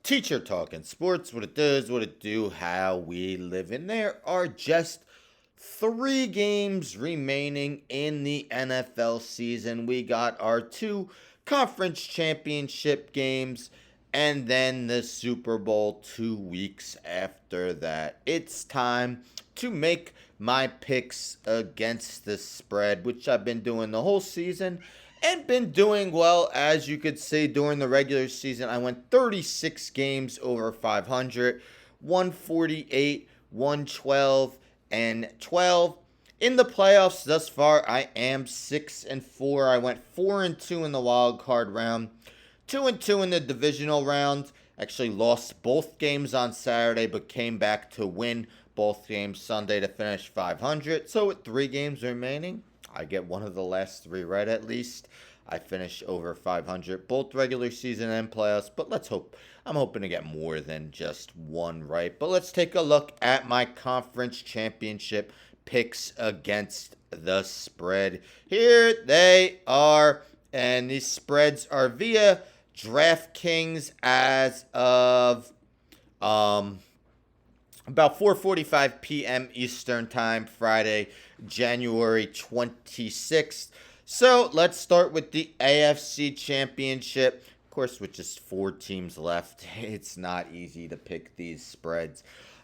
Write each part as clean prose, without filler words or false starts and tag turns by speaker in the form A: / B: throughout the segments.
A: Teacher talking sports, what it does, what it do, how we live. And there are just 3 games remaining in the NFL season. We got our 2 conference championship games and then the Super Bowl 2 weeks after that. It's time to make my picks against the spread, which I've been doing the whole season and been doing well. As you could see, during the regular season, I went 36 games over 500, 148, 112, and 12. In the playoffs thus far, I am 6-4. I went 4-2 in the wild card round, 2-2 in the divisional round. Actually lost both games on Saturday, but came back to win both games Sunday to finish 500. So with 3 games remaining, I get one of the last 3 right at least. I finish over 500, both regular season and playoffs. But let's hope. I'm hoping to get more than just one right. But let's take a look at my conference championship picks against the spread. Here they are. And these spreads are via DraftKings as of about 4:45 p.m. Eastern Time, Friday, January 26th. So let's start with the AFC Championship. Of course, with just 4 teams left, it's not easy to pick these spreads.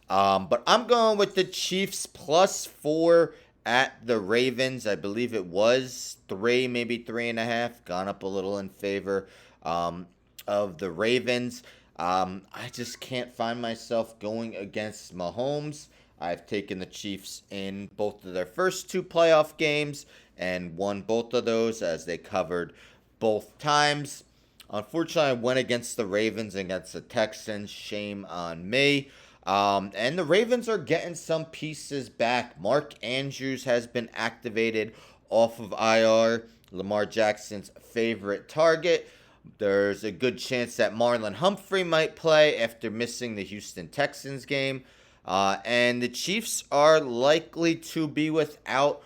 A: But I'm going with the Chiefs +4 at the Ravens. I believe it was 3, maybe 3.5. Gone up a little in favor of the Ravens. I just can't find myself going against Mahomes. I've taken the Chiefs in both of their first 2 playoff games and won both of those as they covered both times. Unfortunately, I went against the Ravens and against the Texans. Shame on me. And the Ravens are getting some pieces back. Mark Andrews has been activated off of IR, Lamar Jackson's favorite target. There's a good chance that Marlon Humphrey might play after missing the Houston Texans game. And the Chiefs are likely to be without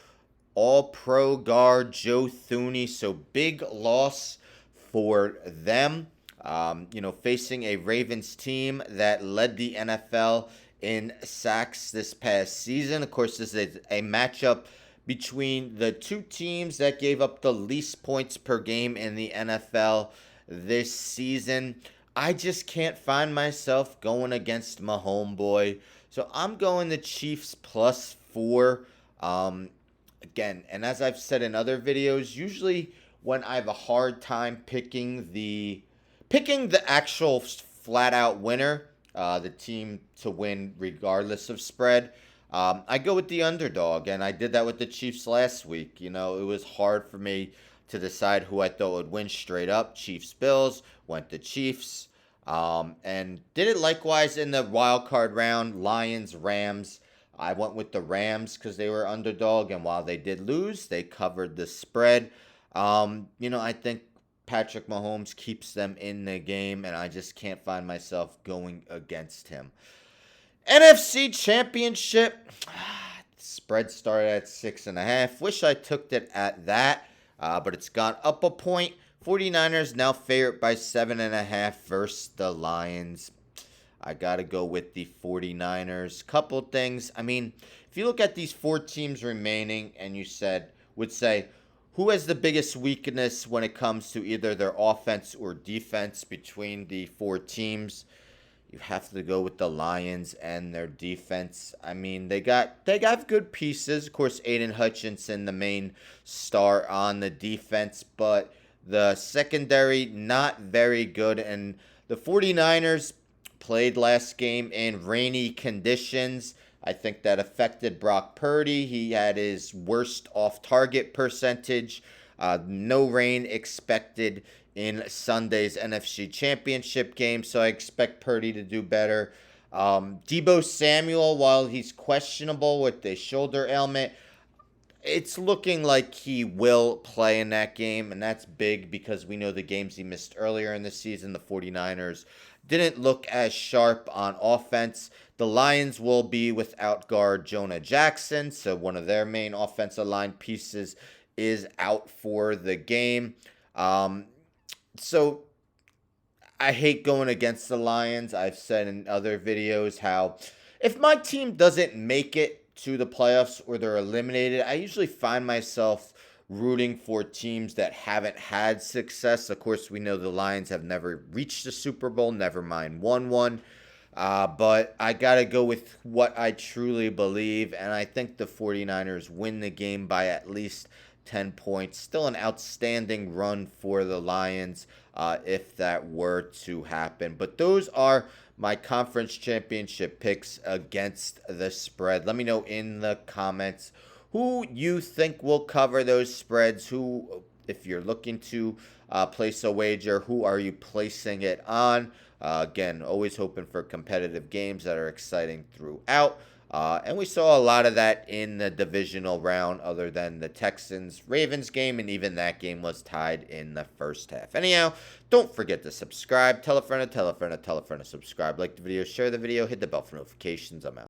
A: all-pro guard Joe Thuney. So big loss for them. Facing a Ravens team that led the NFL in sacks this past season. Of course, this is a matchup between the 2 teams that gave up the least points per game in the NFL this season. I just can't find myself going against my homeboy. So I'm going the Chiefs +4. Again, and as I've said in other videos, usually when I have a hard time picking the actual flat out winner, the team to win regardless of spread, I go with the underdog, and I did that with the Chiefs last week. It was hard for me to decide who I thought would win straight up. Chiefs-Bills, went the Chiefs, and did it likewise in the wild card round. Lions-Rams, I went with the Rams because they were underdog, and while they did lose, they covered the spread. I think Patrick Mahomes keeps them in the game, and I just can't find myself going against him. NFC Championship. Spread started at 6.5. Wish I took it at that, but it's gone up a point. 49ers now favored by 7.5 versus the Lions. I got to go with the 49ers. Couple things. If you look at these 4 teams remaining and you would say, who has the biggest weakness when it comes to either their offense or defense between the 4 teams? You have to go with the Lions and their defense. They got good pieces. Of course, Aiden Hutchinson, the main star on the defense, but the secondary not very good. And the 49ers played last game in rainy conditions. I think that affected Brock Purdy. He had his worst off-target percentage. No rain expected in Sunday's NFC Championship game, so I expect Purdy to do better. Deebo Samuel, while he's questionable with the shoulder ailment, it's looking like he will play in that game, and that's big because we know the games he missed earlier in the season, the 49ers didn't look as sharp on offense. The Lions will be without guard Jonah Jackson, so one of their main offensive line pieces is out for the game. So I hate going against the Lions. I've said in other videos how if my team doesn't make it to the playoffs or they're eliminated, I usually find myself rooting for teams that haven't had success. Of course, we know the Lions have never reached the Super Bowl, never mind won one. But I got to go with what I truly believe, and I think the 49ers win the game by at least 10 points. Still an outstanding run for the Lions if that were to happen. But those are my conference championship picks against the spread. Let me know in the comments who you think will cover those spreads. Who, if you're looking to place a wager, who are you placing it on? Again, always hoping for competitive games that are exciting throughout. And we saw a lot of that in the divisional round, other than the Texans-Ravens game, and even that game was tied in the first half. Anyhow, don't forget to subscribe. Tell a friend, tell a friend, tell a friend to subscribe. Like the video, share the video, hit the bell for notifications. I'm out.